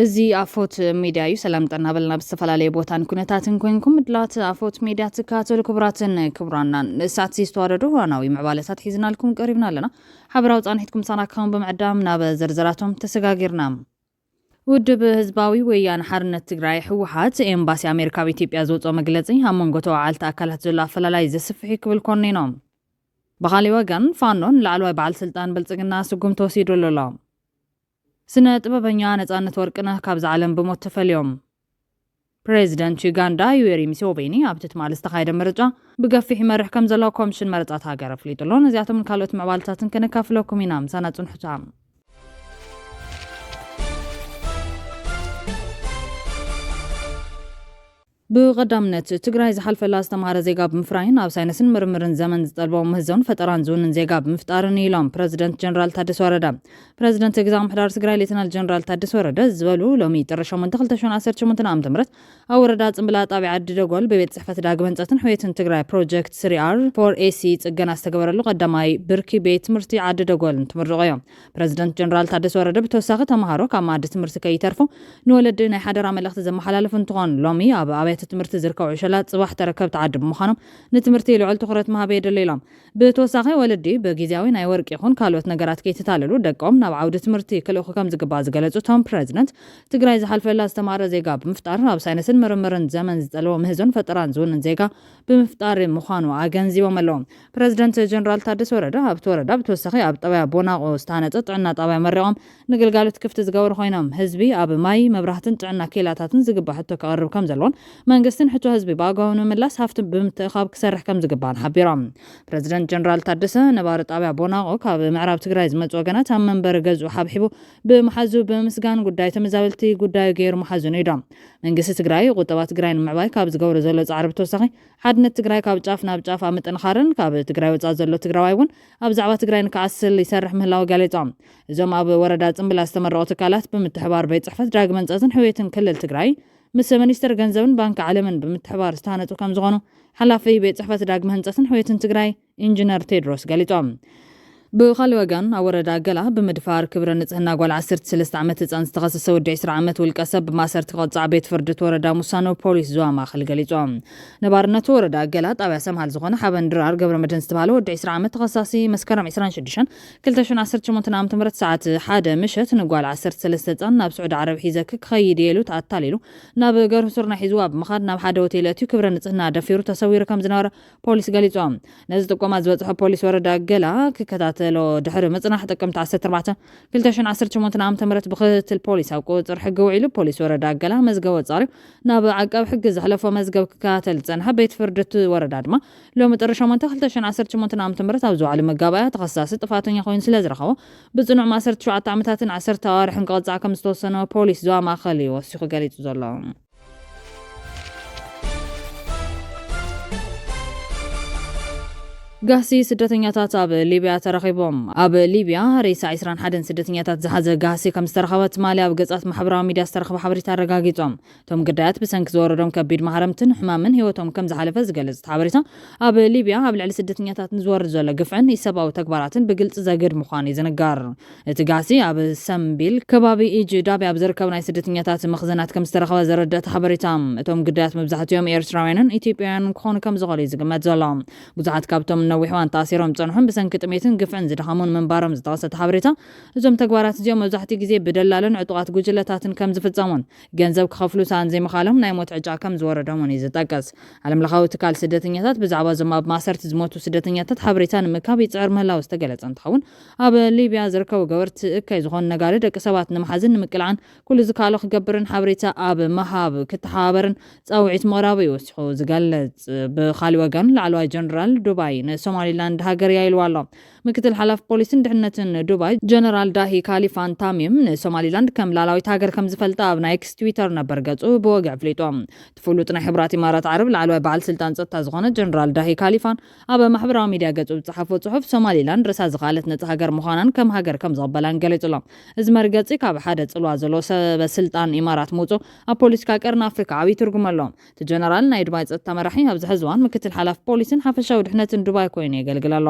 እዚ ኣፎት ሚድያ እዩ ሰላም ጠና በልና ብዝተፈላለየ ቦታን ኩነታትን ኮይንኩም ድላት ኣፎት ሚድያ ትካተሉ ክቡራትን ክቡራናን ንእሳት ዝተዋረዱ ዋናዊ ምዕባለታት ሒዝናልኩም ቀሪብና ኣለና ሓበራዊ ጻንሒትኩም ሳናካውን በመዕዳም ናብ ዘርዘራቶም ተሰጋጊርና ውድብ ህዝባዊ ወያነ ሓርነት ትግራይ ህወሓት ኤምባሲ ኣሜሪካ በኢትዮጵያ ዘውፅኦ መግለጺ ኣብ መንጎ ተዋዓልቲ ኣካላት ዘሎ ኣፈላላይ ዘስፍሕ ክብል ኮኒኖም ብኻሊእ ወገን ፋኖን ላዕለዋይ በዓል ስልጣን ብልጽግና ስጉም ተወሲዱሉ ኣሎ ስነ ጥበበኛ ነጻነት ወርቅነህ ካብ ዓለም ብሞት ተፈልዮም ፕሬዚደንት ዩጋንዳ ዩዌሪ ሙሴቬኒ ኣብ ትማል ዝተኻየደ ምርጫ ብገፊሕ ይመርሕ ከም ዘሎ ኮሚሽን መረጻት ሃገር ኣፍሊጡሎ ነዚኣቶም ካልኦት ምዕባልታትን ከነካፍለኩም ኢና ምሳና ጽንሑታ ብቀዳምነት ትግራይ ዝሓልፈላ ዝተምሃረ ዜጋ ብምፍራይን ኣብ ሳይንስን ምርምርን ዘመን ዝጠልቦ ምህዞን ፈጠራን ዝውንን ዜጋ ብምፍጣርን ኢሎም ፕሬዚደንት ጀነራል ታደሰ ወረደ ፕሬዚደንት ግዛም ምሕዳር ትግራይ ሌተናል ጀነራል ታደሰ ወረደ ዝበሉ ሎሚ ጥሪ 8 2018 ዓ.ም ኣብ ወረዳ ጽምብላ ጣብያ ዓዲ ደጎል በቤት ጽሕፈት ዳግመ ህንጸትን ሕውየትን ትግራይ ፕሮጀክት 3R4AC ጽገና ዝተገበረሉ ቀዳማይ ብርኪ ቤት ትምህርቲ ዓዲ ደጎል እንትምርቑ እዮም ፕሬዚደንት ጀነራል ታደሰ ወረደ ብተወሳኺ ተምሃሮ ካብ ማዕዲ ትምህርቲ ከይተርፉ ንወለዲ ናይ ሓደራ መልእኽቲ ዘመሓላልፉ እንትኾን ሎሚ ኣብ ኣብያተ ትምህርቲ ዝርከቡ ዕሸላት ጽባሕ ተረከብቲ ዓዲ ብምዃኖም ንትምህርቲ ልዑል ትኹረት መሃብ የድልዮም ብተወሳኺ ወለዲ በጊዜያዊ ናይ ወርቂ ይኹን ካልኦት ነገራት ከይተታለሉ ደቆም ናብ ዓውዲ ትምህርቲ ክልእኹ ከም ዝግባእ ዝገለጹ ቶም ፕሬዚደንት ትግራይ ዝሓልፈላ ዝተማሃረ ዜጋ ብምፍጣር ኣብ ሳይንስን ምርምርን ዘመን ዝጠልቦ ምህዞን ፈጠራን ዝውንን ዜጋ ብምፍጣር ምዃኑ ኣገንዚቦም ኣለዎም ፕሬዚደንት ጀነራል ታደሰ ወረደ ኣብቲ ወረዳ ብተወሳኺ ኣብ ጣብያ ቦናቆ ዝተሃነፀ ጥዕና ጣብያ መሪቖም ንግልጋሎት ክፍቲ ዝገበሩ ኮይኖም ህዝቢ ኣብ ማይ መብራህትን ጥዕና ኬላታትን ዝግባእ ሕቶ ከቕርብ ከም ዘለዎን መንግስትን ሕቶ ህዝቢ ብኣግባቡ ንምምላስ ሃፍቲ ብምትእኻብ ክሰርሕ ከም ዝግባእን ሓቢሮም ፕሬዚደንት ጀነራል ታደሰ ነባሪ ጣብያ ቦናቆ ካብ ምዕራብ ትግራይ ዝመጹ ወገናት ኣብ መንበሪ ገዝኡ ሓብሒቡ ብምሓዙ ብምስጋን ጉዳይ ተመዛበልቲ ጉዳዩ ገይሩ መሓዙ ነይዶም መንግስቲ ትግራይ ቁጠባ ትግራይ ንምዕባይ ካብ ዝገብሮ ዘሎ ጻዕሪ ብተወሳኺ ሓድነት ትግራይ ካብ ጫፍ ናብ ጫፍ ኣብ ምጥንኻርን ካብ ትግራይ ወጻእ ዘሎ ትግራዋይ እውን ኣብ ዛዕባ ትግራይ ንክዓስል ይሰርሕ ምህላው ገሊፆም እዞም ኣብ ወረዳ ጽምብላ ዝተመረቑ ትካላት ብምትሕባር ቤት ጽሕፈት ዳግመ ህንጸትን ሕውየትን ክልል ትግራይ ምስ ሚኒስትር ገንዘብን ባንክ ዓለምን ብምትሕባር ዝተሃነጹ ከም ዝኾኑ ሓላፊ ቤት ጽሕፈት ዳግመ ህንጸትን ሕውየትን ትግራይ ኢንጂነር ቴድሮስ ገሊፆም ብኻሊእ ወገን ኣብ ወረዳ ገላ ብምድፋር ክብረ ንጽህና ጓል 13 ዓመት ህፃን ዝተኸሰሰ ወዲ 20 ዓመት ውልቀ ሰብ ብማሰርቲ ቕጻዕ ቤት ፍርድት ወረዳ ሙሳኖ ፖሊስ ዞባ ማእኸል ገሊፆም ነባርነቱ ወረዳ ገላ ጣብያ ሰምሃል ዝኾነ ሓበን ድራር ገብረ መድህን ዝተባሃለ ወዲ 20 ዓመት ተኸሳሲ መስከረም 26 2018 ዓ.ም ሰዓት 1 ምሸት ንጓል 13 ህፃን ናብ ስዑድ ዓረብ ሒዘ ክኸይድ የሉ ተኣታሊሉ ናብ ገርሁ ሱርና ሒዝዋ ብምኻድ ናብ ሓደ ሆቴል ኣትዩ ክብረ ንጽህና ደፊሩ ተሰዊሩ ከም ዝነበረ ፖሊስ ገሊፆም ነዚ ጥቆማ ዝበጽሖ ፖሊስ ወረዳ ገላ ክከታተ ድሕሪ ምጽናሕ ጥቅምቲ 14 2018 ዓ.ም ብክትትል ፖሊስ ኣብ ቁፅር ሕጊ ውዒሉ ፖሊስ ወረዳ ገላ መዝገብ ወጻሪው ናብ ዓቃብ ሕጊ ዝሕለፎ መዝገብ ክከታተል ዝጸንሐ ቤት ፍርድት ወረዳ ድማ ሎሚ ጥሪ 8 2018 ዓ.ም ኣብ ዝውዕሉ መጋባእያ ተኸሳሲ ጥፋተኛ ኮይኑ ስለ ዝረኸቦ ብጽኑዕ ማሰርቲ 7 ዓመታትን 10 ኣዋርሕን ክቕጻዕ ከም ዝተወሰነ ፖሊስ ዞባ ማእኸል ወሲኹ ገሊጹ ዘሎ ጋሲ ስደተኛታት ኣብ ሊብያ ተረኺቦም ኣብ ሊብያ ሬሳ 21 ስደተኛታት ዝሓዘ ጋሲ ከም ዝተረኸበት ማሊ ኣብ ገጻት ማሕበራዊ ሚድያ ዝተረኸበ ሓበሬታ ኣረጋጊጾም እቶም ግዳያት ብሰንኪ ዝወረዶም ከቢድ ማህረምትን ሕማምን ህይወቶም ከም ዝሓለፈ ዝገልጽ ሓበሬታ ኣብ ሊብያ ኣብ ልዕሊ ስደተኛታት ንዝወርድ ዘሎ ግፍዕን ኢሰብኣዊ ተግባራትን ብግልጽ ዘግድ ምዃኑ ይዝንጋር እቲ ጋሲ ኣብ ሰምቢል ከባቢ ኢጅዳብያ ኣብ ዝርከቡ ናይ ስደተኛታት መኽዘናት ከም ዝተረኸበ ዘረድእ ሓበሬታ እቶም ግዳያት መብዛሕትኦም ኤርትራውያንን ኢትዮጵያውያንን ክኾኑ ከም ዝኽእሉ ይዝግመት ዘሎ ብዙሓት ካብቶም ነዊሕዋን ተኣሲሮም ጸንሑን ብሰንኪ ጥሜትን ግፍዕን ዝደኸሙን መንባሮም ዝተወሰተ ሓበሬታ እዞም ተግባራት እዚኦም መብዛሕትኡ ግዜ ብደላልን ዕጡቓት ጉጅለታትን ከም ዝፍጸሙን ገንዘብ ክኸፍሉ ሳን ዘይምኻሎም ናይ ሞት ዕጫ ከም ዝወረዶምን እዩ ዝጠቀስ ዓለምለኻዊ ትካል ስደተኛታት ብዛዕባ እዞም ኣብ ማሰርቲ ዝሞቱ ስደተኛታት ሓበሬታ ንምካብ ይፅዕር ምህላው ዝተገለጸ እንትኸውን ኣብ ሊብያ ዝርከቡ ገበርቲ እካይ ዝኾኑ ነጋሪ ደቂ ሰባት ንምሓዝን ንምቅልዓን ኩሉ ዝካሎ ክገብርን ሓበሬታ ኣብ መሃብ ክትሓባበርን ጻውዒት ምቕራቡ ይወሲኹ ዝገልጽ ብኻሊእ ወገን ላዕለዋይ ጀነራል ዱባይ ሶማሊላንድ ሃገር ያይልዋ ኣሎ ምክትል ሓላፊ ፖሊስን ድሕነትን ዱባይ ጀነራል ዳሂ ካሊፋን ታሚም ንሶማሊላንድ ከም ላዕለዋይት ሃገር ከም ዝፈልጣ ኣብ ናይ ኤክስ ትዊተር ነበር ገጹ ብወግዕ ኣፍሊጦም ትፍሉጥ ናይ ሕብራት ኢማራት ዓረብ ላዕለዋይ በዓል ስልጣን ጸጥታ ዝኾነ ጀነራል ዳሂ ካሊፋን ኣብ ማሕበራዊ ሚድያ ገጹ ዝጸሓፎ ጽሑፍ ሶማሊላንድ ርእሳ ዝኻለት ነጻ ሃገር ምዃናን ከም ሃገር ከም ዝቕበላን ገሊጹሎም እዚ መርገጺ ካብ ሓደ ጽልዋ ዘሎ ሰበ ስልጣን ኢማራት ምውፁ ኣብ ፖለቲካ ቀርኒ ኣፍሪካ ዓብዪ ትርጉም ኣለዎም እቲ ጀነራል ናይ ዱባይ ጸጥታ መራሒ ኣብዚ ሕዚ እዋን ምክትል ሓላፊ ፖሊስን ሓፈሻዊ ድሕነትን ዱባይ ኮይኑ የገልግል ኣሎ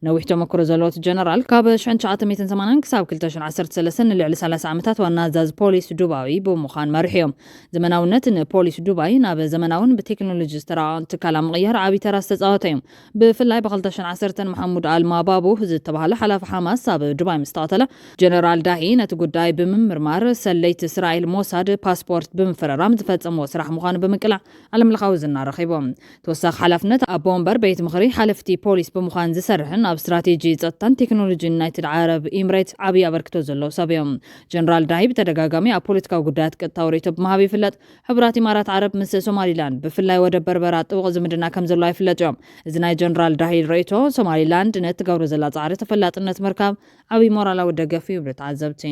ነዊሕ ተመክሮ ተመክሮ ዘለዎ ጀነራል ካብ 1980 ክሳብ 2013 ንልዕሊ 30 ዓመታት ዋና ኣዛዚ ፖሊስ ዱባይ ብምዃን መሪሖም ዘመናውነት ንፖሊስ ዱባይ ናብ ዘመናውን ብቴክኖሎጂ ዝተራቐቐ ትካል ምቕያር ዓብይ ተራ ዝተጻወተ እዮም ብፍላይ ብ2010 መሐሙድ አልማባቡ ዝተባሃለ ሓላፊ ሓማስ ኣብ ዱባይ ምስተቐተለ ጀነራል ዳሂ ነቲ ጉዳይ ብምምርማር ሰለይቲ እስራኤል ሞሳድ ፓስፖርት ብምፍረራም ዝፈጸሞ ስራሕ ምዃኑ ብምቅላዕ ዓለምለኻዊ ዝና ረኺቦም ተወሳኺ ሓላፍነት ኣብ ቦምበር ቤት ምኽሪ ሓለፍቲ ፖሊስ ብምዃን ዝሰርሕን ኣብ ስትራቴጂ ጸጥታን ቴክኖሎጂ ዩናይትድ ዓረብ ኤምሬትስ ዓብይ ኣበርክቶ ዘለዎ ሰብ እዮም ጀነራል ዳሂ ብተደጋጋሚ ኣብ ፖለቲካዊ ጉዳያት ቅጥታው ርእይቶ ብምሃብ ይፍለጥ ሕብራት ኢማራት ዓረብ ምስ ሶማሊላንድ ብፍላይ ወደብ በርበራ ጥቡቕ ዝምድና ከም ዘለዎ ይፍለጥ እዮም እዚ ናይ ጀነራል ዳሂ ርእይቶ ሶማሊላንድ ነቲ ገብሮ ዘላ ጻዕሪ ተፈላጥነት ምርካብ ዓብይ ሞራላዊ ደገፍ እዩ ተዓዘብቲ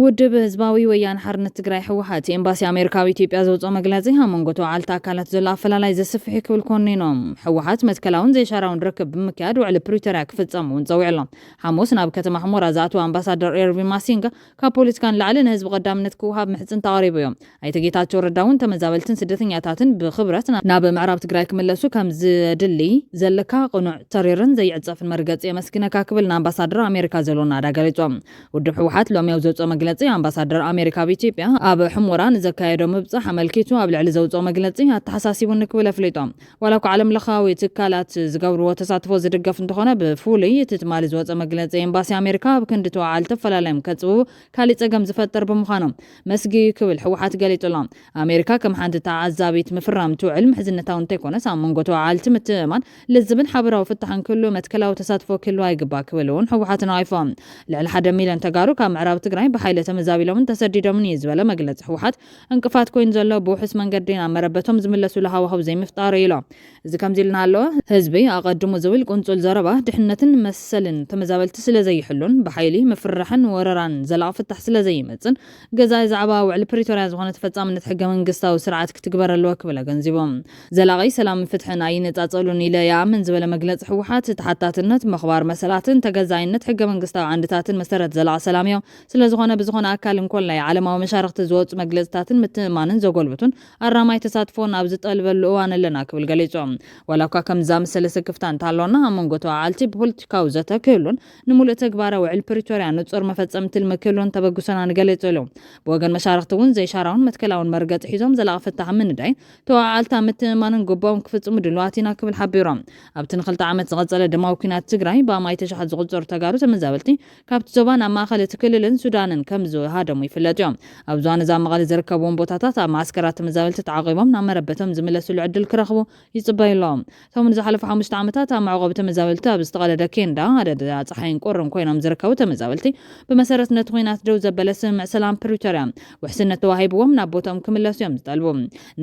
ውድብ ህዝባዊ ወያነ ሓርነት ትግራይ ህወሓት ኤምባሲ ኣሜሪካዊ ኢትዮጵያ ዘውፅኦ መግለጺ መንጎቶ ዓልታ አካላት ዘሎ ኣፈላላይ ዘስፍሕ ክብል ኮኒኖም ህወሓት መትከላውን ዘይሻራውን ርክብ ብምክያድ ውዕሊ ፕሪቶሪያ ክፍጸም እውን ፀዊዕሎም ሓሙስ ናብ ከተማ ሕሞራ ዝኣትዉ ኣምባሳደር ኤርቪን ማሲንጋ ካብ ፖለቲካን ላዕሊ ንህዝቢ ቀዳምነት ክውሃብ ምሕፅን ተቐሪቡ እዮም ኣይተ ጌታቸው ረዳ እውን ተመዛበልትን ስደተኛታትን ብኽብረት ናብ ምዕራብ ትግራይ ክምለሱ ከም ዝድሊ ዘለካ ቅኑዕ ተሪርን ዘይዕፀፍን መርገፂ የመስግነካ ክብል ንኣምባሳደር ኣሜሪካ ዘለዎና ዳ ገሊፆም ውድብ ህወሓት ሎሚ ዘውፅኦ መግለጺ ኣምባሳደር ኣሜሪካ ኢትዮጵያ ኣብ ሕሞራ ንዘካየዶ ምብጻሕ ኣመልኪቱ ኣብ ልዕሊ ዘውፅኦ መግለጺ ኣተሓሳሲቡ ንክብል ኣፍሊጦም ዋላ እኳ ዓለም ለኻዊ ትካላት ዝገብርዎ ተሳትፎ ዝድገፍ እንትኾነ ብፍሉይ እቲ ትማሊ ዝወፅኦ መግለጺ ኤምባሲ ኣሜሪካ ኣብ ክንዲ ተዋዓል ተፈላለዮም ከጽቡ ካሊእ ጸገም ዝፈጠር ብምዃኖም መስጊ ክብል ህወሓት ገሊጹሎም ኣሜሪካ ከም ሓንቲ ተዓዛቢት ምፍራም ትውዕል ምሕዝነታዊ እንተይኮነስ ኣብ መንጎ ተዋዓልቲ ምትእማን ልዝብን ሓበራዊ ፍታሕን ክህሉ መትከላዊ ተሳትፎ ክህሉ ኣይግባእ ክብል እውን ህወሓት ነቒፎም ልዕሊ 1 ሚልዮን ተጋሩ ካብ ምዕራብ ትግራይ ብሓይሊ ተመዛቢሎምን ተሰዲዶምን እዩ ዝበለ መግለፂ ህወሓት እንቅፋት ኮይኑ ዘሎ ብውሑስ መንገዲ ናብ መረበቶም ዝምለሱሉ ሃዋህው ዘይምፍጣር ኢሎም እዚ ከምዚ ኢልና ኣሎ ህዝቢ ኣቐድሙ ዝብል ቁንጹል ዘረባ ድሕነትን መሰልን ተመዛበልቲ ስለዘይሕሉን ብሓይሊ ምፍራሕን ወረራን ዘላቕ ፍታሕ ስለዘይመፅን ገዛኢ ዛዕባ ውዕሊ ፕሪቶሪያ ዝኾነ ተፈጻምነት ሕገ መንግስታዊ ስርዓት ክትግበር ኣለዎ ክብል ገንዚቦም ዘላቒ ሰላምን ፍትሕን ኣይነጻጸሉን ኢለ ይኣምን ዝበለ መግለፂ ህወሓት ተሓታትነት ምኽባር መሰላትን ተገዛኢነት ሕገ መንግስታዊ ዓንድታትን መሰረት ዘላቕ ሰላም እዮም ስለዝኾነ ዝኾነ ኣካል እንኮል ናይ ዓለማዊ መሻርክቲ ዝወፁ መግለጽታትን ምትእማንን ዘጎልብቱን ኣራማይ ተሳትፎን ኣብ ዝጠልበሉ እዋን ኣለና ክብል ገሊፆም ዋላ እኳ ከም ዝኣመሰለ ስክፍታ እንተሃለወና ኣብ መንጎ ተዋዓልቲ ብፖለቲካዊ ዘተ ክህሉን ንምሉእ ተግባራዊ ውዕሊ ፕሪቶሪያ ንጹር መፈጸምቲ ክህሉን ተበግሶና ንገሊጹ ኢሎም ብወገን መሻርክቲ እውን ዘይሻራውን መትከላውን መርገፂ ሒዞም ዘላቒ ፍታሕ ምንዳይ ተዋዓልታ ምትእማንን ግቦም ክፍጽሙ ድልዋት ኢና ክብል ሓቢሮም ኣብቲ ን2 ዓመት ዝቐጸለ ደማዊ ኩናት ትግራይ ብኣማይ ተሸሓት ዝቑፀሩ ተጋሩ ተመዛበልቲ ካብቲ ዞባ ናብ ማእኸል እቲ ክልልን ሱዳንን ከም ዝሃደሙ ይፍለጥ እዮም ኣብ ዞባ ንዛ መቐለ ዝርከብዎም ቦታታት ኣብ ማስከራት ተመዛበልቲ ተዓቂቦም ናብ መረበቶም ዝምለሱሉ ዕድል ክረኽቡ ይጽበዩሎም እቶም ንዝሓለፉ 5 ዓመታት ኣብ መዕቆቢ ተመዛበልቲ ኣብ ዝተቐደደ ኬንዳ ኣደዳ ፀሓይን ቁርን ኮይኖም ዝርከቡ ተመዛበልቲ ብመሰረት ነቲ ኩናት ደው ዘበለ ስምምዕ ሰላም ፕሪቶሪያ ውሕስነት ተዋሂብዎም ናብ ቦታኦም ክምለሱ እዮም ዝጠልቡ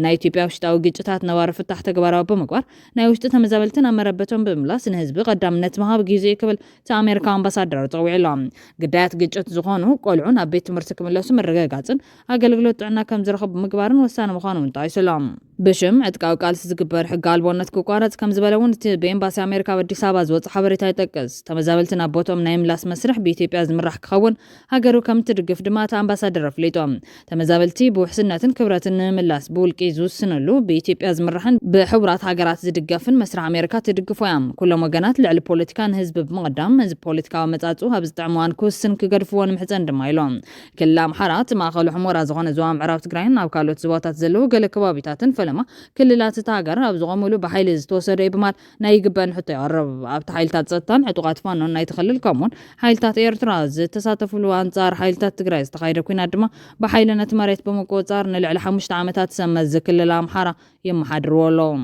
ናይ ኢትዮጵያ ውሽጣዊ ግጭታት ነባሪ ፍታሕ ተግባራዊ ብምግባር ናይ ውሽጢ ተመዛበልቲ ናብ መረበቶም ብምምላስ ንህዝቢ ቀዳምነት ምሃብ ግዜ ክብል እቲ ኣሜሪካ ኣምባሳደር ፀዊዕሎም ግዳያት ግጭት ዝኾኑ ቆልዑ ናብ ቤት ትምህርቲ ክምለሱ መረጋጋፅን ኣገልግሎት ጥዕና ከም ዝረኽቡ ምግባርን ወሳኒ ምዃኑ እንጠቂሶም ብሽም ዕጥቃዊ ቃልሲ ዝግበር ሕጊ ኣልቦነት ክቋረፅ ከም ዝበለ እውን እቲ ብኤምባሲ ኣሜሪካ ኣብ ኣዲስ ኣበባ ዝወፅእ ሓበሬታ ይጠቅስ ተመዛበልቲ ናብ ቦቶም ናይ ምላስ መስርሕ ብኢትዮጵያ ዝምራሕ ክኸውን ሃገሩ ከም ትድግፍ ድማ እቲ ኣምባሳደር ኣፍሊጦም ተመዛበልቲ ብውሕስነትን ክብረትን ንምምላስ ብውልቂ ዝውስንሉ ብኢትዮጵያ ዝምራሕን ብሕቡራት ሃገራት ዝድገፍን መስርሕ ኣሜሪካ ትድግፎ እዮም ኩሎም ወገናት ልዕሊ ፖለቲካ ንህዝቢ ብምቕዳም ህዝቢ ፖለቲካዊ መጻጽኡ ኣብ ዝጥዕምዋን ክውስን ክገድፍዎ ንምሕፀን ድማ ኢሎም ክልል ኣምሓራ ማእኸሉ ሕሞራ ዝኾነ ዞባ ምዕራብ ትግራይን ኣብ ካልኦት ዞባታት ዘለዉ ገለ ከባቢታትን ፈለማ ክልላት እታ ሃገር ኣብ ዝቐመሉ ብሓይሊ ዝተወሰደ ብምባል ናይ ይግበአን ሕቶ ይቐርብ ኣብቲ ሓይልታት ጸጥታን ዕጡቓት ፋኖን ናይቲ ክልል ከምኡውን ሓይልታት ኤርትራ ዝተሳተፍሉ ኣንጻር ሓይልታት ትግራይ ዝተኻየደ ኩናት ድማ ብሓይሊ ነቲ መሬት ብምቁፅጻር ንልዕሊ 5 ዓመታት ሰመዝ ክልል ኣምሓራ የመሓድርዎ ኣለዎም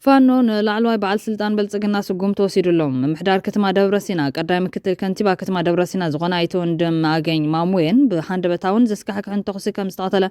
ፋኖ ንላዕለዋይ በዓል ስልጣን ብልጽግና ስጉም ተወሲዱሎም ምምሕዳር ከተማ ደብረሲና ቀዳይ ምክትል ከንቲባ ከተማ ደብረሲና ዝኾነ ኣይተ ወንድም ኣገኝ ማሙዌን ብሓንደበታውን ዘስካሕክሕን ተኽሲ ከም ዝተቐተለ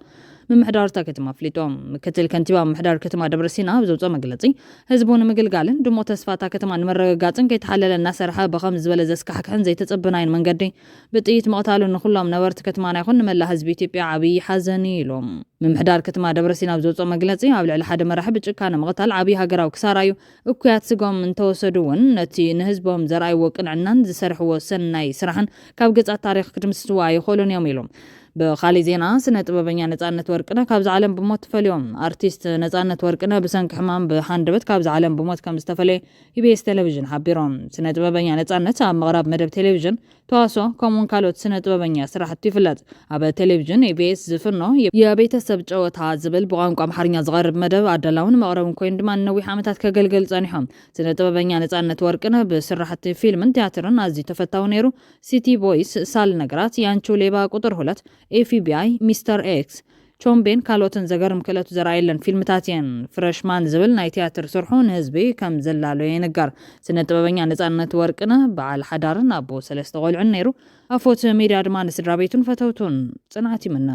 ምምሕዳርታ ከተማ ኣፍሊጦም ምክትል ከንቲባ ምምሕዳር ከተማ ደብረሲና ብዘውፅኦ መግለጺ ህዝቡ ንምግልጋልን ድሞ ተስፋታ ከተማ ንመረጋጋፅን ከይተሓለለ እናሰርሐ ብኸም ዝበለ ዘስካሕክሕን ዘይተጸብናይን መንገዲ ብጥይት ምቕታሉ ንኹሎም ነበርቲ ከተማና ይኹን ንመላ ህዝቢ ኢትዮጵያ ዓብዪ ሓዘኒ ኢሎም ምምሕዳር ከተማ ደብረሲና ብዘውፅኦ መግለጺ ኣብ ልዕሊ ሓደ መራሒ ብጭካነ ምቕታል ዓብዪ ሃገራዊ ሃገራዊ ክሳራዩ እኩያት ስጎም እንተወሰዱውን ነቲ ንህዝቦም ዘርኣይዎ ቅንዕናን ዝሰርሕዎ ሰናይ ስራሕን ካብ ገጻት ታሪክ ክድምስስዋ ይኽእሉን እዮም ኢሎም። በኻሊ ዜና ስነ ጥበበኛ ነጻነት ወርቅነህ ካብዚ ዓለም ብሞት ተፈልዮም። አርቲስት ነጻነት ወርቅነህ ብሰንኪ ሕማም ብሓንደበት ካብዚ ዓለም ብሞት ከም ዝተፈለየ ኢቢኤስ ቴሌቪዥን ሓቢሮም። ስነ ጥበበኛ ነጻነት ኣብ ምቕራብ መደብ ቴሌቪዥን ተዋስኦ ከምኡውን ካልኦት ስነ ጥበበኛ ስራሕቲ ይፍለጥ። ኣብ ቴሌቪዥን ኢቢኤስ ዝፍኖ የቤተሰብ ጨወታ ዝብል ብቋንቋ ኣምሓርኛ ዝቐርብ መደብ ኣዳላውን መቕረብን ኮይኑ ድማ ነዊሕ ዓመታት ከገልግል ጸኒሖም። ስነ ጥበበኛ ነጻነት ወርቅነህ ብስራሕቲ ፊልምን ቲያትርን ኣዝዩ ተፈታዊ ነይሩ። ሲቲ ቦይስ፣ ሳል ነገራት፣ ያንቹ ሌባ ቁጥር 2፣ ኤፍቢአይ፣ ሚስተር ኤክስ፣ ቾምቤን ካልኦትን ዘገርም ክእለቱ ዘረኣየለን ፊልምታት እየን። ፍረሽማን ዝብል ናይ ቲያትር ስርሑ ንህዝቢ ከም ዘላሎ ይንገር። ስነ ጥበበኛ ነጻነት ወርቅነህ በዓል ሓዳርን ኣቦ 3 ቆልዑን ነይሩ። ኣፎት ሚድያ ድማ ንስድራ ቤቱን ፈተውቱን ጽንዓት ይምነ።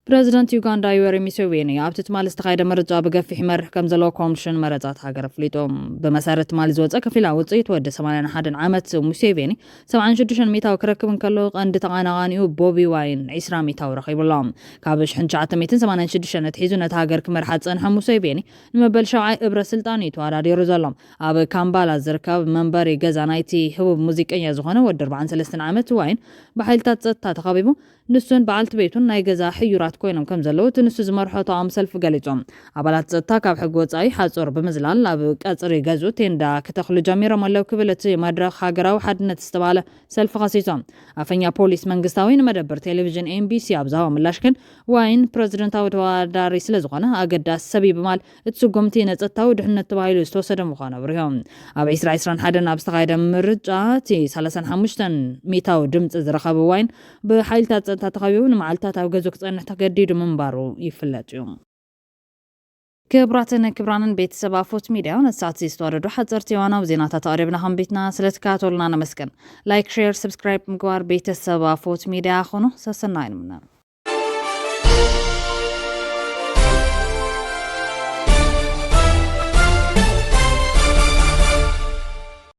ፕሬዚደንት ዩጋንዳ ዩዌሪ ሙሴቬኒ ኣብቲ ትማሊ ዝተኻየደ ምርጫ ብገፊሕ ይመርሕ ከም ዘለዎ ኮሚሽን መረፃት ሃገር ኣፍሊጦም። ብመሰረት ትማሊ ዝወፀ ከፊላ ውፅኢት ወዲ 81 ዓመት ሙሴቬኒ 76 ሚታዊ ክረክብ እንከሎ ቀንዲ ተቐናቓኒኡ ቦቢ ዋይን 20 ሚታዊ ረኺቡሎም። ካብ 1986 ነትሒዙ ነቲ ሃገር ክመርሓ ዝፀንሐ ሙሴቬኒ ንመበል 7ይ እብረ ስልጣን እዩ ተወዳዲሩ ዘሎ። ኣብ ካምባላ ዝርከብ መንበሪ ገዛ ናይቲ ህቡብ ሙዚቀኛ ዝኾነ ወዲ 43 ዓመት ዋይን ብሓይልታት ፀጥታ ተኸቢቡ ንሱን በዓልቲ ቤቱን ናይ ገዛ ሕዩራት ኮይኖም ከም ዘለዉ እቲ ንሱ ዝመርሖ ተቃውሞ ሰልፊ ገሊፆም። ኣባላት ፀጥታ ካብ ሕጊ ወፃኢ ሓፁር ብምዝላል ኣብ ቀፅሪ ገዝኡ ቴንዳ ክተኽሉ ጀሚሮም ኣለው ክብል እቲ መድረኽ ሃገራዊ ሓድነት ዝተባሃለ ሰልፊ ከሲሶም። ኣፈኛ ፖሊስ መንግስታዊ ንመደበር ቴሌቪዥን ኤምቢሲ ኣብ ዝሃቦ ምላሽ ግን ዋይን ፕሬዚደንታዊ ተወዳዳሪ ስለዝኾነ ኣገዳሲ ሰብ ብማል እቲ ስጉምቲ ነፀጥታዊ ድሕንነት ተባሂሉ ዝተወሰደ ምዃኑ ኣብርሆም። ኣብ 2021 ኣብ ዝተኻየደ ምርጫ እቲ 35 ሚታዊ ድምፂ ዝረኸበ ዋይን ብሓይልታት ፀጥታ ተኸቢቡ ንመዓልታት ኣብ ገዝኡ ክፀንሕ ተገዲዱ ምንባሩ ይፍለጥ እዩ። ክብራትን ክብራንን ቤተሰብ ኣፎት ሚድያ ነሳት ዝተወረዱ ሓፀርቲ እዋናዊ ዜናታት ኣቅሪብና ከንቢትና ስለተከታተሉና ነመስገን። ላይክ፣ ሼር፣ ሰብስክራይብ ምግባር ቤተሰብ ኣፎት ሚድያ ኾኑ ሰሰናይ ንምነ